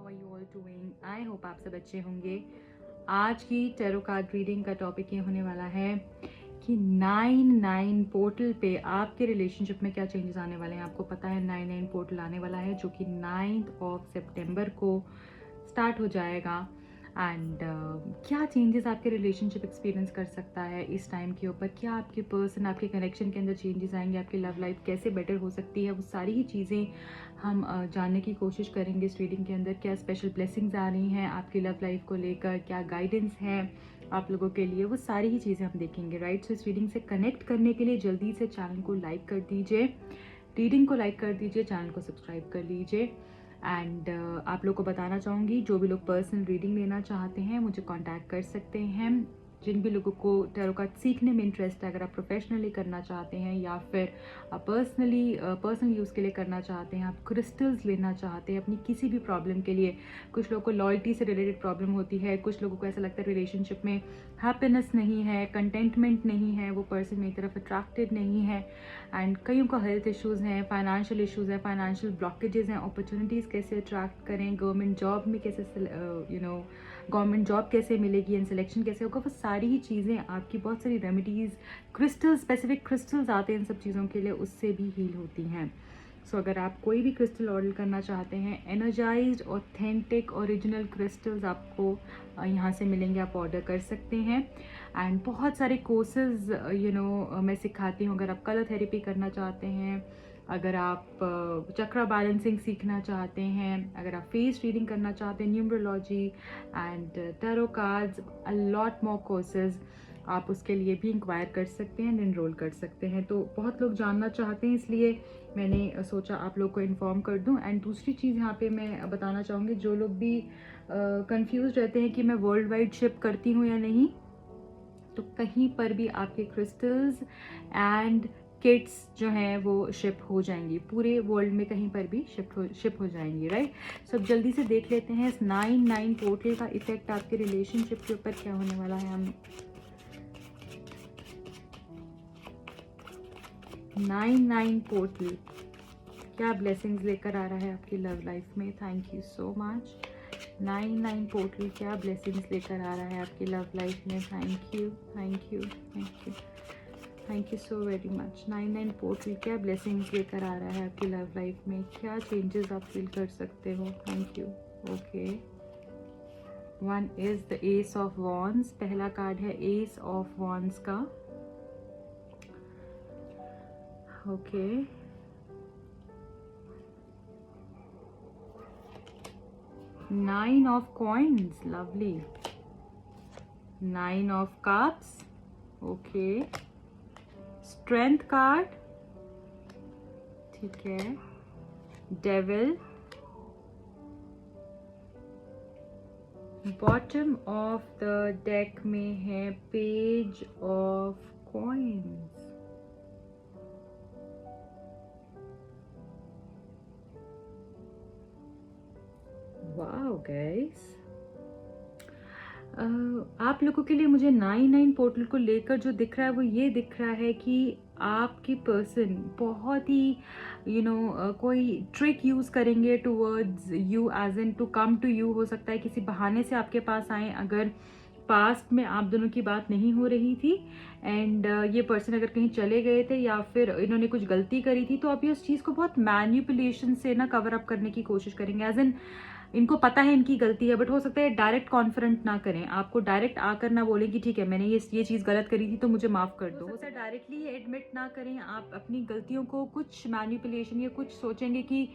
Are you all doing? I hope आप सब अच्छे होंगे। आज की टैरो कार्ड रीडिंग का टॉपिक ये होने वाला है कि 9-9 पोर्टल पे आपके रिलेशनशिप में क्या चेंजेस आने वाले हैं। आपको पता है 9-9 पोर्टल आने वाला है जो कि 9th ऑफ सितंबर को स्टार्ट हो जाएगा। एंड क्या चेंजेस आपके रिलेशनशिप एक्सपीरियंस कर सकता है इस टाइम के ऊपर, क्या आपके पर्सन आपके कनेक्शन के अंदर चेंजेस आएंगे, आपकी लव लाइफ कैसे बेटर हो सकती है, वो सारी ही चीज़ें हम जानने की कोशिश करेंगे इस रीडिंग के अंदर। क्या स्पेशल ब्लेसिंग्स आ रही हैं आपकी लव लाइफ को लेकर, क्या गाइडेंस है आप लोगों के लिए, वो सारी ही चीज़ें हम देखेंगे, राइट। सो इस रीडिंग से कनेक्ट करने के लिए जल्दी से चैनल को लाइक कर दीजिए, रीडिंग को लाइक कर दीजिए, चैनल को सब्सक्राइब कर लीजिए। एंड आप लोग को बताना चाहूँगी जो भी लोग पर्सनल रीडिंग लेना चाहते हैं मुझे कांटेक्ट कर सकते हैं। जिन भी लोगों को टैरो कार्ड सीखने में इंटरेस्ट है, अगर आप प्रोफेशनली करना चाहते हैं या फिर आप पर्सनल यूज़ के लिए करना चाहते हैं, आप क्रिस्टल्स लेना चाहते हैं अपनी किसी भी प्रॉब्लम के लिए। कुछ लोगों को लॉयल्टी से रिलेटेड प्रॉब्लम होती है, कुछ लोगों को ऐसा लगता है रिलेशनशिप में हैप्पीनेस नहीं है, कंटेंटमेंट नहीं है, वो पर्सन मेरी तरफ अट्रैक्टेड नहीं है। एंड कईयों का हेल्थ इश्यूज़ हैं, फाइनेंशियल इश्यूज़ हैं, फाइनेंशियल ब्लॉकेजेस हैं, अपॉर्चुनिटीज़ कैसे अट्रैक्ट करें, गवर्नमेंट जॉब में कैसे गवर्नमेंट जॉब कैसे मिलेगी एंड सिलेक्शन कैसे होगा, वो सारी ही चीज़ें आपकी बहुत सारी रेमेडीज़, क्रिस्टल्स, स्पेसिफिक क्रिस्टल्स आते हैं इन सब चीज़ों के लिए, उससे भी हील होती हैं। सो अगर आप कोई भी क्रिस्टल ऑर्डर करना चाहते हैं, एनर्जाइज्ड ऑथेंटिक ओरिजिनल क्रिस्टल्स आपको यहाँ से मिलेंगे, आप ऑर्डर कर सकते हैं। एंड बहुत सारे कोर्सेज मैं सिखाती हूँ। अगर आप कलर थेरेपी करना चाहते हैं, अगर आप चक्रा बैलेंसिंग सीखना चाहते हैं, अगर आप फेस रीडिंग करना चाहते हैं, numerology and tarot cards, a lot more courses, आप उसके लिए भी इंक्वायर कर सकते हैं एंड इनरोल कर सकते हैं। तो बहुत लोग जानना चाहते हैं, इसलिए मैंने सोचा आप लोग को इन्फॉर्म कर दूं। एंड दूसरी चीज़ यहाँ पे मैं बताना चाहूँगी, जो लोग भी कंफ्यूज रहते हैं कि मैं वर्ल्ड वाइड शिप करती हूँ या नहीं, तो कहीं पर भी आपके क्रिस्टल्स एंड किट्स जो हैं वो शिप हो जाएंगी, पूरे वर्ल्ड में कहीं पर भी शिप हो जाएंगी, राइट। सब जल्दी से देख लेते हैं इस 9-9 पोर्टल का इफेक्ट आपके रिलेशनशिप के ऊपर क्या होने वाला है। हम 9-9 पोर्टल क्या ब्लेसिंग्स लेकर आ रहा है आपकी लव लाइफ में। Thank you so much. 9-9 portal क्या ब्लेसिंग्स लेकर आ रहा है आपकी लव लाइफ में। Thank you, thank you, thank you, thank you so very much. 9-9 portal क्या ब्लेसिंग्स लेकर आ रहा है आपकी लव लाइफ में, क्या चेंजेस आप फील कर सकते हो। Thank you. Okay, 1 is the S of wands, पहला कार्ड है एस ऑफ वॉन्ड्स का। Okay, Nine of coins, lovely. 9 of cups, okay. Strength card, ठीक है. Devil. Bottom of the deck में है Page of coins. Wow guys, आप लोगों के लिए मुझे 9-9 पोर्टल को लेकर जो दिख रहा है वो ये दिख रहा है कि आपकी पर्सन बहुत ही कोई ट्रिक यूज़ करेंगे towards you, as in to come to you. हो सकता है किसी बहाने से आपके पास आए, अगर पास्ट में आप दोनों की बात नहीं हो रही थी एंड ये पर्सन अगर कहीं चले गए थे या फिर इन्होंने कुछ गलती करी थी, तो आप ये उस चीज़ को बहुत मैन्युपुलेशन से ना कवर अप करने की कोशिश करेंगे। एज इन इनको पता है इनकी गलती है, बट हो सकता है डायरेक्ट कॉन्फिडेंट ना करें, आपको डायरेक्ट आकर ना बोलें कि ठीक है मैंने ये चीज़ गलत करी थी तो मुझे माफ़ कर दो। हो सकता है डायरेक्टली एडमिट ना करें आप अपनी गलतियों को, कुछ मैन्युपुलेशन या कुछ सोचेंगे कि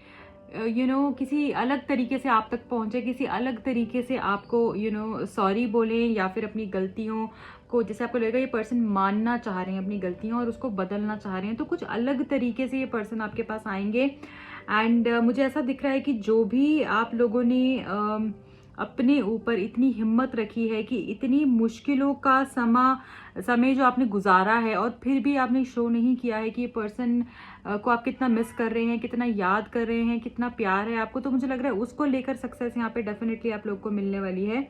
किसी अलग तरीके से आप तक पहुंचे, किसी अलग तरीके से आपको सॉरी बोलें, या फिर अपनी गलतियों को, जैसे आपको लगेगा ये पर्सन मानना चाह रहे हैं अपनी गलतियों और उसको बदलना चाह रहे हैं, तो कुछ अलग तरीके से ये पर्सन आपके पास आएंगे। एंड मुझे ऐसा दिख रहा है कि जो भी आप लोगों ने अपने ऊपर इतनी हिम्मत रखी है कि इतनी मुश्किलों का समय जो आपने गुजारा है और फिर भी आपने शो नहीं किया है कि ये पर्सन को आप कितना मिस कर रहे हैं, कितना याद कर रहे हैं, कितना प्यार है आपको, तो मुझे लग रहा है उसको लेकर सक्सेस यहाँ पे डेफिनेटली आप लोग को मिलने वाली है।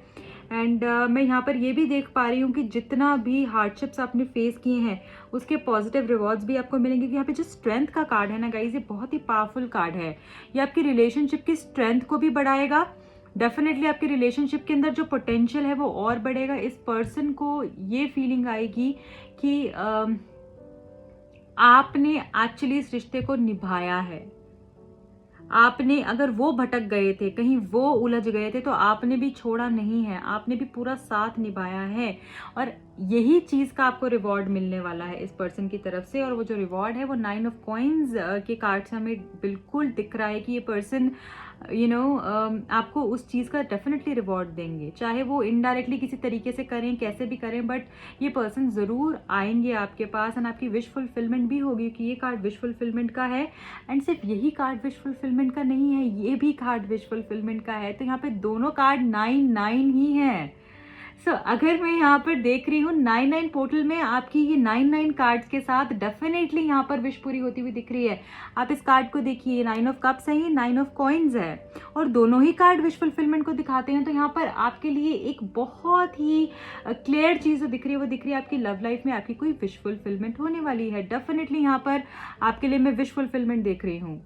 एंड मैं यहाँ पर ये भी देख पा रही हूँ कि जितना भी हार्डशिप्स आपने फेस किए हैं उसके पॉजिटिव रिवॉर्ड्स भी आपको मिलेंगे। कि यहाँ पे जो स्ट्रेंथ का कार्ड है ना गाइज, ये बहुत ही पावरफुल कार्ड है। ये आपकी रिलेशनशिप की स्ट्रेंथ को भी बढ़ाएगा डेफिनेटली आपके रिलेशनशिप के अंदर जो पोटेंशियल है वो और बढ़ेगा। इस पर्सन को ये फीलिंग आएगी कि आपने एक्चुअली इस रिश्ते को निभाया है। आपने, अगर वो भटक गए थे, कहीं वो उलझ गए थे, तो आपने भी छोड़ा नहीं है, आपने भी पूरा साथ निभाया है। और यही चीज़ का आपको रिवॉर्ड मिलने वाला है इस पर्सन की तरफ से। और वो जो रिवॉर्ड है वो 9 ऑफ कॉइन्स के कार्ड से हमें बिल्कुल दिख रहा है कि ये पर्सन आपको उस चीज़ का डेफिनेटली रिवॉर्ड देंगे, चाहे वो इनडायरेक्टली किसी तरीके से करें, कैसे भी करें, बट ये पर्सन ज़रूर आएंगे आपके पास एंड आपकी विश फुलफिलमेंट भी होगी कि ये कार्ड विश फुलफिलमेंट का है। एंड सिर्फ यही कार्ड विश फुलफिलमेंट का नहीं है, ये भी कार्ड विश फुलफिलमेंट का है। तो यहाँ पे दोनों कार्ड 9-9 ही हैं। अगर मैं यहाँ पर देख रही हूँ 9-9 पोर्टल में आपकी ये 9-9 कार्ड्स के साथ डेफिनेटली यहाँ पर विश पूरी होती हुई दिख रही है। आप इस कार्ड को देखिए, 9 ऑफ कप्स है, ये 9 ऑफ कॉइन्स है और दोनों ही कार्ड विश फुलफिलमेंट को दिखाते हैं। तो यहाँ पर आपके लिए एक बहुत ही क्लियर चीज़ दिख रही है, वो दिख रही है आपकी लव लाइफ में आपकी कोई विश फुलफिलमेंट होने वाली है। डेफिनेटली यहाँ पर आपके लिए मैं विश फुलफिलमेंट देख रही हूँ।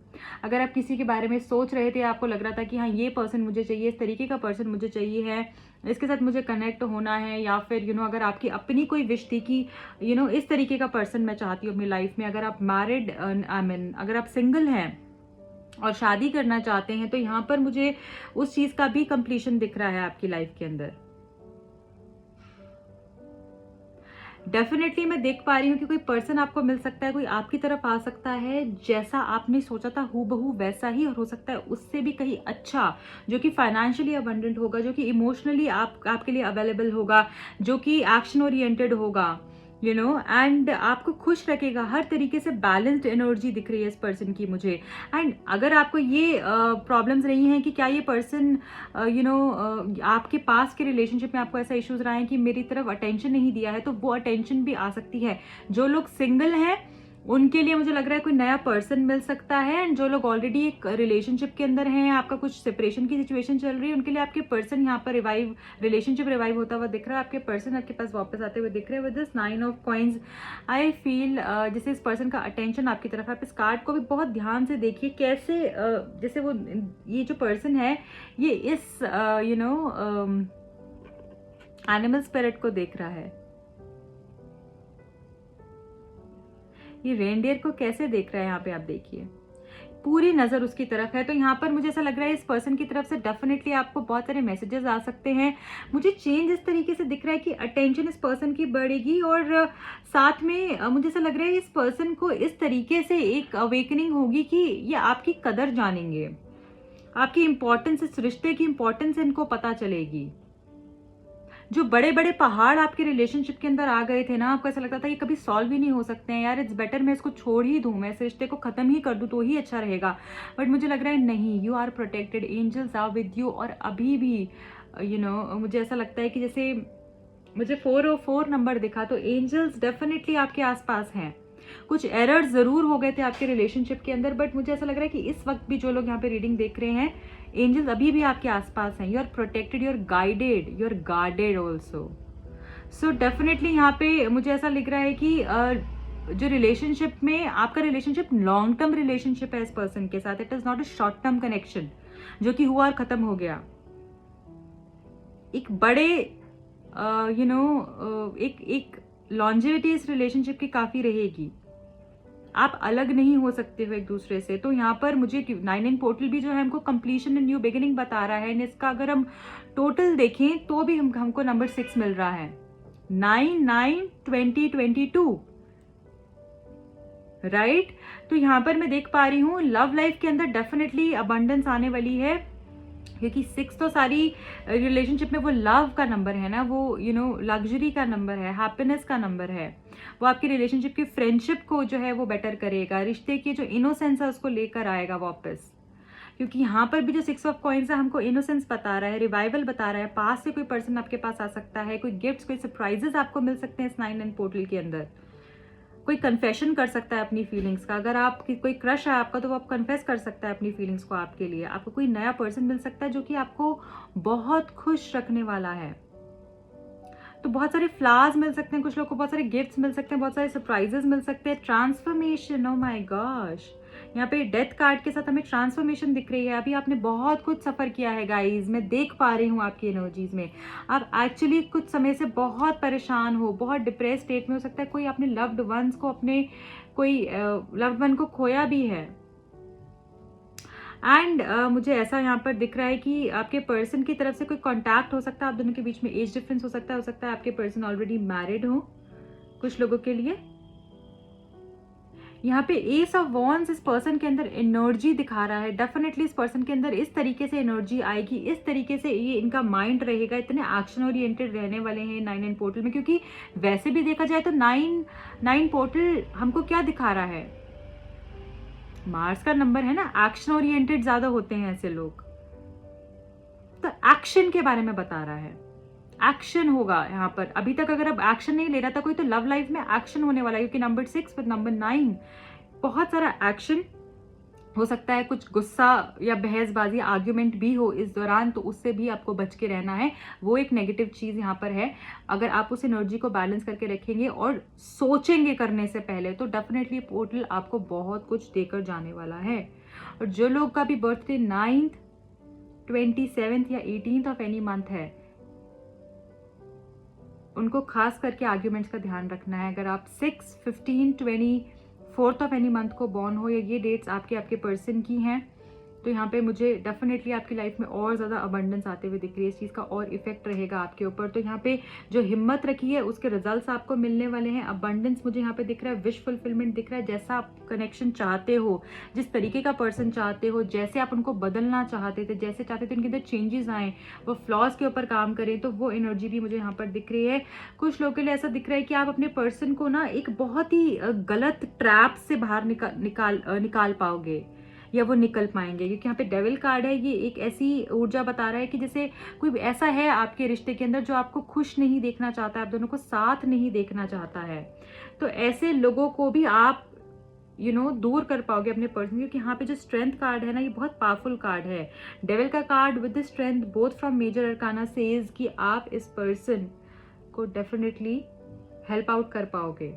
अगर आप किसी के बारे में सोच रहे थे, आपको लग रहा था कि हाँ ये पर्सन मुझे चाहिए, इस तरीके का पर्सन मुझे चाहिए है, इसके साथ मुझे कनेक्ट होना है, या फिर अगर आपकी अपनी कोई विश थी कि इस तरीके का पर्सन मैं चाहती हूँ अपनी लाइफ में। अगर आप मैरिड, अगर आप सिंगल हैं और शादी करना चाहते हैं, तो यहाँ पर मुझे उस चीज का भी कंप्लीशन दिख रहा है आपकी लाइफ के अंदर। डेफिनेटली मैं देख पा रही हूँ कि कोई पर्सन आपको मिल सकता है, कोई आपकी तरफ आ सकता है, जैसा आपने सोचा था हूबहू वैसा ही, और हो सकता है उससे भी कहीं अच्छा, जो कि फाइनेंशियली अबंडेंट होगा, जो कि इमोशनली आपके लिए अवेलेबल होगा, जो कि एक्शन ओरिएंटेड होगा, एंड आपको खुश रखेगा। हर तरीके से बैलेंस्ड एनर्जी दिख रही है इस पर्सन की मुझे। एंड अगर आपको ये प्रॉब्लम्स रही हैं कि क्या ये पर्सन आपके पास के रिलेशनशिप में आपको ऐसा इश्यूज रहा है कि मेरी तरफ अटेंशन नहीं दिया है, तो वो अटेंशन भी आ सकती है। जो लोग सिंगल हैं उनके लिए मुझे लग रहा है कोई नया पर्सन मिल सकता है, एंड जो लोग ऑलरेडी एक रिलेशनशिप के अंदर हैं, आपका कुछ सेपरेशन की सिचुएशन चल रही है, उनके लिए आपके पर्सन यहाँ पर रिलेशनशिप रिवाइव होता हुआ दिख रहा है, आपके पर्सन आपके पास वापस आते हुए दिख रहे हैं with this 9 of coins. I feel जैसे इस पर्सन का अटेंशन आपकी तरफ। आप इस कार्ड को भी बहुत ध्यान से देखिए, कैसे जैसे वो ये जो पर्सन है ये इस एनिमल स्पिरिट को देख रहा है, ये रेनडियर को कैसे देख रहा है। यहाँ पे आप देखिए, पूरी नजर उसकी तरफ है। तो यहाँ पर मुझे ऐसा लग रहा है इस पर्सन की तरफ से डेफिनेटली आपको बहुत सारे मैसेजेस आ सकते हैं। मुझे चेंज इस तरीके से दिख रहा है कि अटेंशन इस पर्सन की बढ़ेगी, और साथ में मुझे ऐसा लग रहा है इस पर्सन को इस तरीके से एक अवेकनिंग होगी कि ये आपकी कदर जानेंगे, आपकी इंपॉर्टेंस, इस रिश्ते की इंपॉर्टेंस इनको पता चलेगी। जो बड़े बड़े पहाड़ आपके रिलेशनशिप के अंदर आ गए थे ना, आपको ऐसा लगता था ये कभी सॉल्व ही नहीं हो सकते हैं, यार इट्स बेटर मैं इसको छोड़ ही दूं, मैं इस रिश्ते को खत्म ही कर दूं तो ही अच्छा रहेगा, बट मुझे लग रहा है नहीं, you are protected, angels are with you. और अभी भी मुझे ऐसा लगता है कि जैसे मुझे 404 नंबर दिखा, तो एंजल्स डेफिनेटली आपके आसपास हैं। कुछ एरर्स जरूर हो गए थे आपके रिलेशनशिप के अंदर, बट मुझे ऐसा लग रहा है कि इस वक्त भी जो लोग यहाँ पे रीडिंग देख रहे हैं, एंजल्स अभी भी आपके आसपास हैं। You are protected, you are guided, you are guarded also. So definitely यहाँ पे मुझे ऐसा लग रहा है कि जो रिलेशनशिप में आपका रिलेशनशिप लॉन्ग टर्म रिलेशनशिप है इस पर्सन के साथ, it is not a short term connection जो कि हुआ और खत्म हो गया। एक बड़े एक लॉन्जेविटी इस रिलेशनशिप की काफी रहेगी, आप अलग नहीं हो सकते हो एक दूसरे से। तो यहाँ पर मुझे 9-9 पोर्टल भी जो है हमको कंप्लीशन एंड न्यू बिगिनिंग बता रहा है, इसका अगर हम टोटल देखें तो भी हमको नंबर 6 मिल रहा है, 9-9-20-22, राइट। तो यहाँ पर मैं देख पा रही हूँ लव लाइफ के अंदर डेफिनेटली अबंडेंस आने वाली है, क्योंकि 6 तो सारी रिलेशनशिप में वो लव का नंबर है ना, वो लग्जरी का नंबर है, हैप्पीनेस का नंबर है। वो आपकी रिलेशनशिप की फ्रेंडशिप को जो है वो बेटर करेगा, रिश्ते की जो इनोसेंस है उसको लेकर आएगा वापस, क्योंकि यहाँ पर भी जो 6 ऑफ कॉइन्स है हमको इनोसेंस बता रहा है, रिवाइवल बता रहा है, पास से कोई पर्सन आपके पास आ सकता है, कोई गिफ्ट्स, कोई सरप्राइजेस आपको मिल सकते हैं इस 9-9 पोर्टल के अंदर। कोई कन्फेशन कर सकता है अपनी फीलिंग्स का, अगर आप कोई क्रश है आपका तो वो आप कन्फेस कर सकता है अपनी फीलिंग्स को आपके लिए। आपको कोई नया पर्सन मिल सकता है जो कि आपको बहुत खुश रखने वाला है। तो बहुत सारे फ्लावर्स मिल सकते हैं, कुछ लोग को बहुत सारे गिफ्ट्स मिल सकते हैं, बहुत सारे सरप्राइजेस मिल सकते हैं, ट्रांसफॉर्मेशन, ओ माय गॉश, यहाँ पे डेथ कार्ड के साथ हमें ट्रांसफॉर्मेशन दिख रही है। अभी आपने बहुत कुछ सफ़र किया है गाइज, मैं देख पा रही हूँ आपकी एनर्जीज में। आप एक्चुअली कुछ समय से बहुत परेशान हो, बहुत डिप्रेस स्टेट में, हो सकता है कोई अपने लव्ड वंस को, अपने कोई लव्ड वन को खोया भी है। एंड मुझे ऐसा यहाँ पर दिख रहा है कि आपके पर्सन की तरफ से कोई कॉन्टैक्ट हो सकता है, आप दोनों के बीच में एज डिफरेंस हो सकता है आपके पर्सन ऑलरेडी मैरिड हो कुछ लोगों के लिए। यहाँ पे एस ऑफ वॉन्ड्स इस पर्सन के अंदर एनर्जी दिखा रहा है। डेफिनेटली इस पर्सन के अंदर इस तरीके से एनर्जी आएगी, इस तरीके से ये इनका माइंड रहेगा, इतने एक्शन ओरिएंटेड रहने वाले हैं 9-9 पोर्टल में। क्योंकि वैसे भी देखा जाए तो 9-9 पोर्टल हमको क्या दिखा रहा है, मार्स का नंबर है ना, एक्शन ओरिएंटेड ज्यादा होते हैं ऐसे लोग, तो एक्शन के बारे में बता रहा है। एक्शन होगा यहाँ पर। अभी तक अगर अब एक्शन नहीं ले रहा था कोई, तो लव लाइफ में एक्शन होने वाला है, क्योंकि नंबर 6 विद नंबर 9 बहुत सारा एक्शन हो सकता है। कुछ गुस्सा या बहसबाजी, आर्ग्यूमेंट भी हो इस दौरान, तो उससे भी आपको बच के रहना है। वो एक नेगेटिव चीज यहाँ पर है। अगर आप उस एनर्जी को बैलेंस करके रखेंगे और सोचेंगे करने से पहले, तो डेफिनेटली पोर्टल आपको बहुत कुछ देकर जाने वाला है। और जो लोग का भी बर्थडे 9th, 27th या 18th ऑफ एनी मंथ है, उनको खास करके आर्ग्यूमेंट्स का ध्यान रखना है। अगर आप 6, 15, 24th ऑफ एनी मंथ को बॉर्न हो, या ये डेट्स आपके पर्सन की हैं, तो यहाँ पे मुझे डेफिनेटली आपकी लाइफ में और ज़्यादा अबंडेंस आते हुए दिख रही है। इस चीज़ का और इफेक्ट रहेगा आपके ऊपर। तो यहाँ पे जो हिम्मत रखी है उसके रिजल्ट्स आपको मिलने वाले हैं। अबंडेंस मुझे यहाँ पे दिख रहा है, विश फुलफिलमेंट दिख रहा है। जैसा आप कनेक्शन चाहते हो, जिस तरीके का पर्सन चाहते हो, जैसे आप उनको बदलना चाहते थे, जैसे चाहते थे उनके अंदर चेंजेस आए, वो फ्लॉज के ऊपर काम करें, तो वो एनर्जी भी मुझे यहाँ पर दिख रही है। कुछ लोगों के लिए ऐसा दिख रहा है कि आप अपने पर्सन को ना एक बहुत ही गलत ट्रैप से बाहर निकाल पाओगे, या वो निकल पाएंगे। क्योंकि यहाँ पे डेविल कार्ड है, ये एक ऐसी ऊर्जा बता रहा है कि जैसे कोई ऐसा है आपके रिश्ते के अंदर जो आपको खुश नहीं देखना चाहता है, आप दोनों को साथ नहीं देखना चाहता है। तो ऐसे लोगों को भी आप दूर कर पाओगे अपने पर्सन। क्योंकि यहाँ पे जो स्ट्रेंथ कार्ड है ना, ये बहुत पावरफुल कार्ड है। डेविल का card with the strength both from major arcana says कि आप इस पर्सन को डेफिनेटली हेल्प आउट कर पाओगे।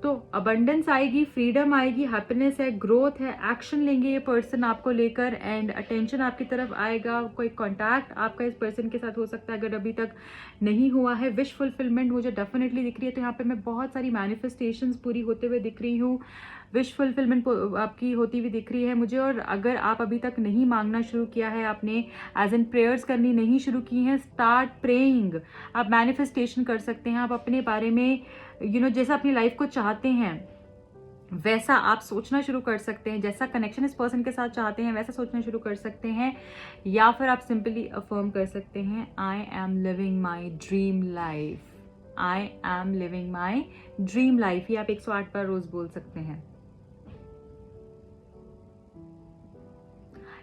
तो अबंडेंस आएगी, फ्रीडम आएगी, हैप्पीनेस है, ग्रोथ है, एक्शन लेंगे ये पर्सन आपको लेकर, एंड अटेंशन आपकी तरफ आएगा। कोई कांटेक्ट आपका इस पर्सन के साथ हो सकता है अगर अभी तक नहीं हुआ है। विश फुलफिलमेंट मुझे डेफिनेटली दिख रही है। तो यहाँ पे मैं बहुत सारी मैनिफेस्टेशंस पूरी होते हुए दिख रही हूँ। विश फुलफिलमेंट आपकी होती हुई दिख रही है मुझे। और अगर आप अभी तक नहीं मांगना शुरू किया है, आपने एज एन प्रेयर्स करनी नहीं शुरू की हैं, स्टार्ट प्रेइंग। आप मैनिफेस्टेशन कर सकते हैं। आप अपने बारे में जैसा अपनी लाइफ को चाहते हैं वैसा आप सोचना शुरू कर सकते हैं। जैसा कनेक्शन इस पर्सन के साथ चाहते हैं वैसा सोचना शुरू कर सकते हैं। या फिर आप सिंपली अफर्म कर सकते हैं, I M living my dream life, I am living my dream life. ये आप 108 बार रोज बोल सकते हैं।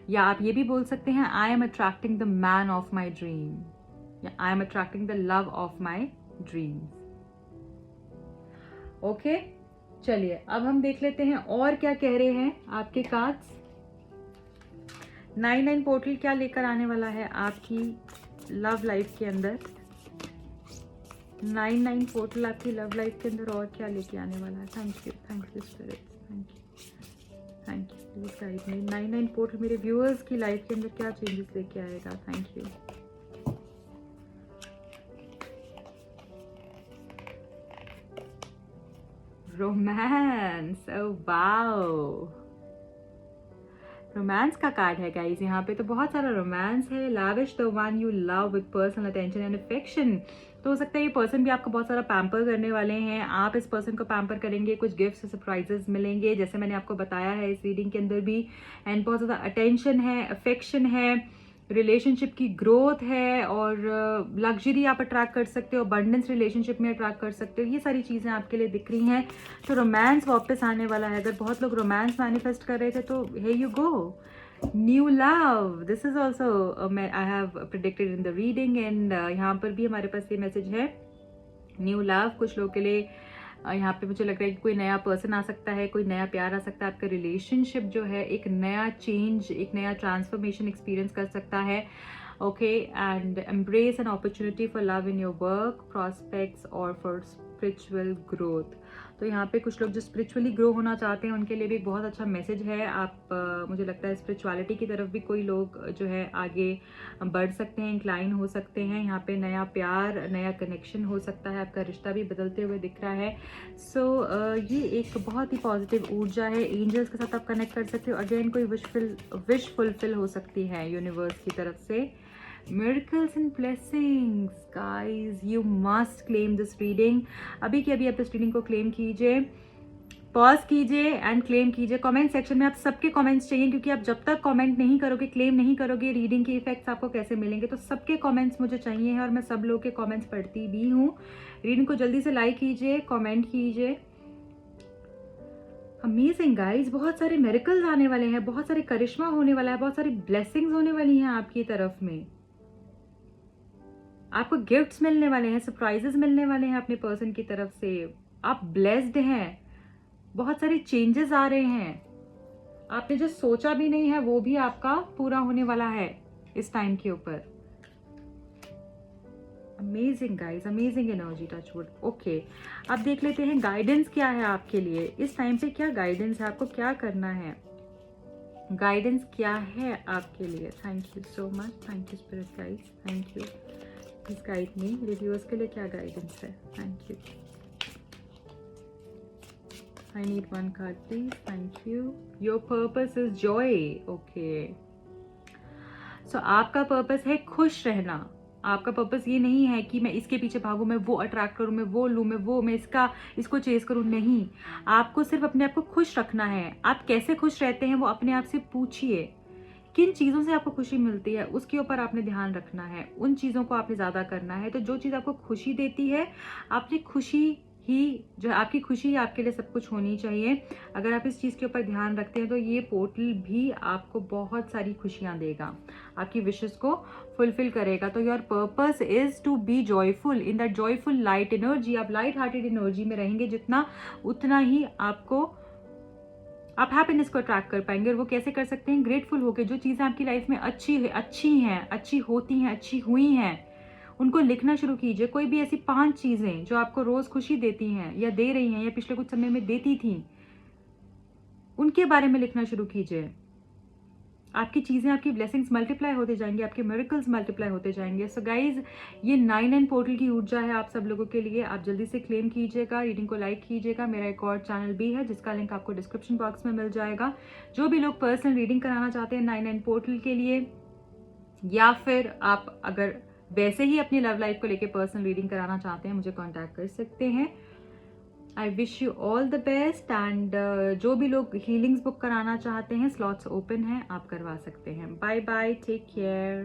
या आप ये भी बोल सकते हैं, I am attracting the man of my dream, या I am attracting the love of my dreams. Okay, चलिए अब हम देख लेते हैं और क्या कह रहे हैं आपके कार्ड्स। 9-9 पोर्टल क्या लेकर आने वाला है आपकी लव लाइफ के अंदर। 9-9 पोर्टल आपकी लव लाइफ के अंदर और क्या लेके आने वाला है। Thank you spirit, thank you please guide me. 9-9 portal मेरे व्यूअर्स की लाइफ के अंदर क्या चेंजेस लेके आएगा। Thank you. Romance, oh wow, romance का कार्ड है गाइस यहाँ पे। तो बहुत सारा रोमांस है। Lavish the one you love with personal attention and affection. तो हो सकता है ये पर्सन भी आपको बहुत सारा पैम्पर करने वाले हैं, आप इस पर्सन को पैम्पर करेंगे, कुछ गिफ्ट्स सरप्राइजेस मिलेंगे जैसे मैंने आपको बताया है इस रीडिंग के अंदर भी। एंड बहुत ज़्यादा अटेंशन है, अफेक्शन है, रिलेशनशिप की ग्रोथ है, और लग्जरी आप अट्रैक्ट कर सकते हो, अबंडेंस रिलेशनशिप में अट्रैक्ट कर सकते हो। ये सारी चीज़ें आपके लिए दिख रही हैं। तो रोमांस वापस आने वाला है। अगर बहुत लोग रोमांस मैनिफेस्ट कर रहे थे तो here you go, new love. This is also I have predicted in the reading. And यहाँ पर भी हमारे पास ये मैसेज है, न्यू लव। कुछ लोगों के लिए यहाँ पे मुझे लग रहा है कि कोई नया पर्सन आ सकता है, कोई नया प्यार आ सकता है। आपका रिलेशनशिप जो है एक नया चेंज, एक नया ट्रांसफॉर्मेशन एक्सपीरियंस कर सकता है। Okay, and embrace an opportunity for love in your work, prospects और फॉर स्पिरिचुअल ग्रोथ। तो यहाँ पे कुछ लोग जो स्पिरिचुअली ग्रो होना चाहते हैं उनके लिए भी एक बहुत अच्छा मैसेज है। आप मुझे लगता है स्पिरिचुअलिटी की तरफ भी कोई लोग जो है आगे बढ़ सकते हैं, इंक्लाइन हो सकते हैं। यहाँ पे नया प्यार, नया कनेक्शन हो सकता है, आपका रिश्ता भी बदलते हुए दिख रहा है। सो ये एक बहुत ही पॉजिटिव ऊर्जा है। एंजल्स के साथ आप कनेक्ट कर सकते हो। अगेन कोई विश फुलफिल हो सकती है यूनिवर्स की तरफ से। Miracles and blessings, guys, you must claim this reading. अभी के अभी आप इस रीडिंग को क्लेम कीजिए, पॉज कीजिए एंड क्लेम कीजिए। कमेंट सेक्शन में आप सबके कमेंट्स चाहिए, क्योंकि आप जब तक कमेंट नहीं करोगे, क्लेम नहीं करोगे, रीडिंग के इफेक्ट्स आपको कैसे मिलेंगे। तो सबके कमेंट्स मुझे चाहिए हैं और मैं सब लोग के कमेंट्स पढ़ती भी हूँ। रीडिंग को जल्दी से लाइक कीजिए, कमेंट कीजिए। अमेजिंग गाइस, बहुत सारे मिरेकल्स आने वाले हैं, बहुत सारे करिश्मा होने वाला है, बहुत सारी ब्लेसिंग्स होने वाली हैं आपकी तरफ में। आपको गिफ्ट्स मिलने वाले हैं, सरप्राइजेस मिलने वाले हैं अपने पर्सन की तरफ से। आप ब्लेस्ड हैं, बहुत सारे चेंजेस आ रहे हैं। आपने जो सोचा भी नहीं है वो भी आपका पूरा होने वाला है इस टाइम के ऊपर। Amazing guys, amazing energy, touchwood. Okay, अब देख लेते हैं गाइडेंस क्या है आपके लिए इस टाइम पे। क्या गाइडेंस है, आपको क्या करना है, गाइडेंस क्या है आपके लिए। Thank you so much, thank you spirit guides, thank you. Please guide me, reviewers के लिए क्या गाइडेंस है। Thank you. I need one card please, thank you. Your purpose is joy. Okay. So आपका purpose है खुश रहना। आपका purpose ये नहीं है कि मैं इसके पीछे भागूं, मैं वो अट्रैक्ट करूं, मैं वो लूं, मैं इसको चेस करूं। नहीं, आपको सिर्फ अपने आप को खुश रखना है। आप कैसे खुश रहते हैं वो अपने आप से पूछिए। किन चीज़ों से आपको खुशी मिलती है उसके ऊपर आपने ध्यान रखना है, उन चीज़ों को आपने ज़्यादा करना है। तो जो चीज़ आपको खुशी देती है, आपकी खुशी ही, जो आपकी खुशी आपके लिए सब कुछ होनी चाहिए। अगर आप इस चीज़ के ऊपर ध्यान रखते हैं तो ये पोर्टल भी आपको बहुत सारी खुशियाँ देगा, आपकी विशेस को फुलफिल करेगा। तो your purpose is to be joyful in that joyful light energy. आप लाइट हार्टेड एनर्जी में रहेंगे जितना, उतना ही आप हैप्पीनेस को अट्रैक्ट कर पाएंगे। और वो कैसे कर सकते हैं, ग्रेटफुल होकर। जो चीज़ें आपकी लाइफ में अच्छी हैं, अच्छी होती हैं, अच्छी हुई हैं, उनको लिखना शुरू कीजिए। कोई भी ऐसी 5 चीजें जो आपको रोज खुशी देती हैं या दे रही हैं या पिछले कुछ समय में देती थी, उनके बारे में लिखना शुरू कीजिए। आपकी चीजें, आपकी ब्लेसिंग्स मल्टीप्लाई होते जाएंगे, आपके मिरेकल्स मल्टीप्लाई होते जाएंगे। सो गाइज, ये 9 पोर्टल की ऊर्जा है आप सब लोगों के लिए। आप जल्दी से क्लेम कीजिएगा, रीडिंग को लाइक कीजिएगा। मेरा एक और चैनल भी है जिसका लिंक आपको डिस्क्रिप्शन बॉक्स में मिल जाएगा। जो भी लोग पर्सनल रीडिंग कराना चाहते हैं 9 पोर्टल के लिए, या फिर आप अगर वैसे ही अपनी लव लाइफ को लेके पर्सनल रीडिंग कराना चाहते हैं, मुझे कांटेक्ट कर सकते हैं। I wish you all the best. And जो भी लोग हीलिंग्स बुक कराना चाहते हैं, स्लॉट्स ओपन हैं, आप करवा सकते हैं। Bye bye, take care.